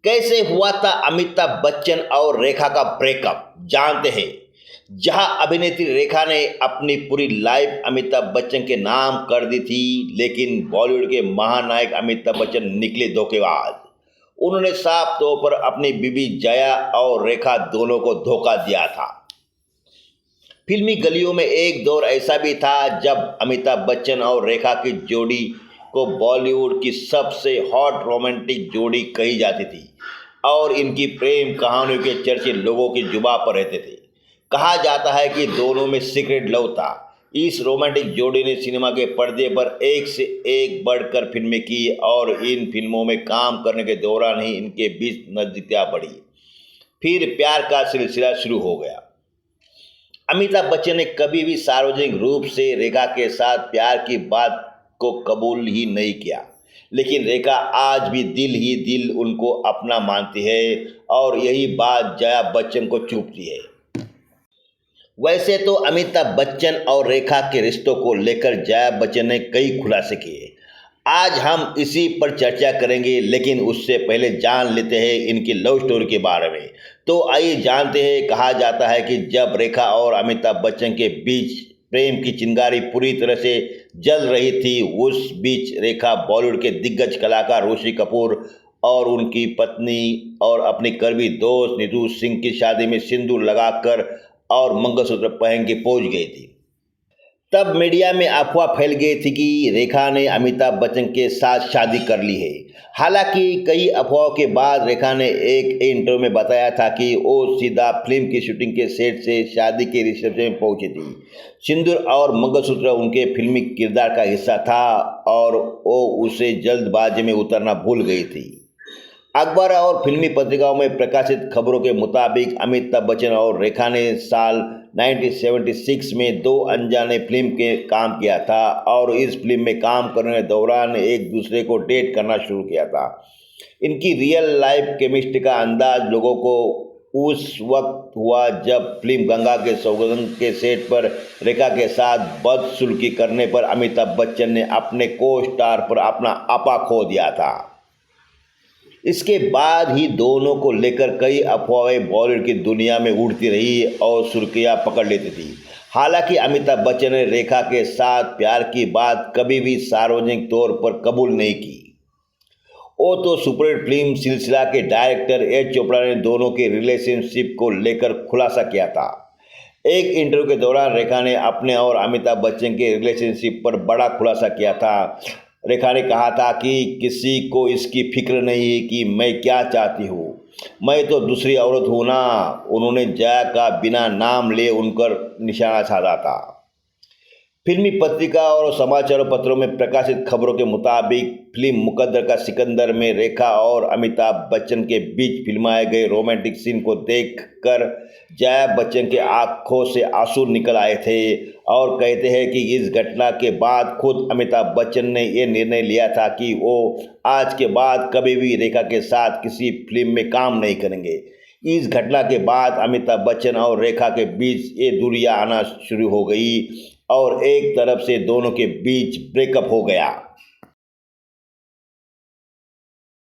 कैसे हुआ था अमिताभ बच्चन और रेखा का ब्रेकअप, जानते हैं। जहां अभिनेत्री रेखा ने अपनी पूरी लाइफ अमिताभ बच्चन के नाम कर दी थी, लेकिन बॉलीवुड के महानायक अमिताभ बच्चन निकले धोखेबाज। उन्होंने साफ तौर पर अपनी बीवी जया और रेखा दोनों को धोखा दिया था। फिल्मी गलियों में एक दौर ऐसा भी था जब अमिताभ बच्चन और रेखा की जोड़ी को बॉलीवुड की सबसे हॉट रोमांटिक जोड़ी कही जाती थी और इनकी प्रेम कहानियों के चर्चे लोगों की जुबां पर रहते थे। कहा जाता है कि दोनों में सीक्रेट लव था। इस रोमांटिक जोड़ी ने सिनेमा के पर्दे पर एक से एक बढ़कर फिल्में की और इन फिल्मों में काम करने के दौरान ही इनके बीच नजदीकियां बढ़ी। फिर प्यार का सिलसिला शुरू हो गया। अमिताभ बच्चन ने कभी भी सार्वजनिक रूप से रेखा के साथ प्यार की बात को कबूल ही नहीं किया, लेकिन रेखा आज भी दिल ही दिल उनको अपना मानती है और यही बात जया बच्चन को चुभती है। वैसे तो अमिताभ बच्चन और रेखा के रिश्तों को लेकर जया बच्चन ने कई खुलासे किए। आज हम इसी पर चर्चा करेंगे, लेकिन उससे पहले जान लेते हैं इनकी लव स्टोरी के बारे में। तो आइए जानते हैं। कहा जाता है कि जब रेखा और अमिताभ बच्चन के बीच प्रेम की चिंगारी पूरी तरह से जल रही थी, उस बीच रेखा बॉलीवुड के दिग्गज कलाकार ऋषि कपूर और उनकी पत्नी और अपनी करीबी दोस्त नीतू सिंह की शादी में सिंदूर लगाकर और मंगलसूत्र पहन के पहुंच गई थी। तब मीडिया में अफवाह फैल गई थी कि रेखा ने अमिताभ बच्चन के साथ शादी कर ली है। हालांकि कई अफवाहों के बाद रेखा ने एक इंटरव्यू में बताया था कि वो सीधा फिल्म की शूटिंग के सेट से शादी के रिसेप्शन में पहुंची थी। सिंदूर और मंगलसूत्र उनके फिल्मी किरदार का हिस्सा था और वो उसे जल्दबाजी में उतारना भूल गई थी। अखबार और फिल्मी पत्रिकाओं में प्रकाशित खबरों के मुताबिक अमिताभ बच्चन और रेखा ने साल 1976 में दो अनजाने फिल्म के काम किया था और इस फिल्म में काम करने के दौरान एक दूसरे को डेट करना शुरू किया था। इनकी रियल लाइफ केमिस्ट्री का अंदाज लोगों को उस वक्त हुआ जब फिल्म गंगा के सौगंध के सेट पर रेखा के साथ बदसलूकी करने पर अमिताभ बच्चन ने अपने को स्टार पर अपना आपा खो दिया था। इसके बाद ही दोनों को लेकर कई अफवाहें बॉलीवुड की दुनिया में उड़ती रही और सुर्खियां पकड़ लेती थी। हालांकि अमिताभ बच्चन ने रेखा के साथ प्यार की बात कभी भी सार्वजनिक तौर पर कबूल नहीं की। वो तो सुपरहिट फिल्म सिलसिला के डायरेक्टर एच चोपड़ा ने दोनों के रिलेशनशिप को लेकर खुलासा किया था। एक इंटरव्यू के दौरान रेखा ने अपने और अमिताभ बच्चन के रिलेशनशिप पर बड़ा खुलासा किया था। रेखा ने कहा था कि किसी को इसकी फिक्र नहीं है कि मैं क्या चाहती हूँ, मैं तो दूसरी औरत हूँ ना। उन्होंने जया का बिना नाम लिए उन पर निशाना साधा था। फिल्मी पत्रिका और समाचार पत्रों में प्रकाशित खबरों के मुताबिक फिल्म मुकद्दर का सिकंदर में रेखा और अमिताभ बच्चन के बीच फिल्माए गए रोमांटिक सीन को देखकर जया बच्चन के आंखों से आंसू निकल आए थे और कहते हैं कि इस घटना के बाद खुद अमिताभ बच्चन ने यह निर्णय लिया था कि वो आज के बाद कभी भी रेखा के साथ किसी फिल्म में काम नहीं करेंगे। इस घटना के बाद अमिताभ बच्चन और रेखा के बीच ये दूरियां आना शुरू हो गई और एक तरफ से दोनों के बीच ब्रेकअप हो गया।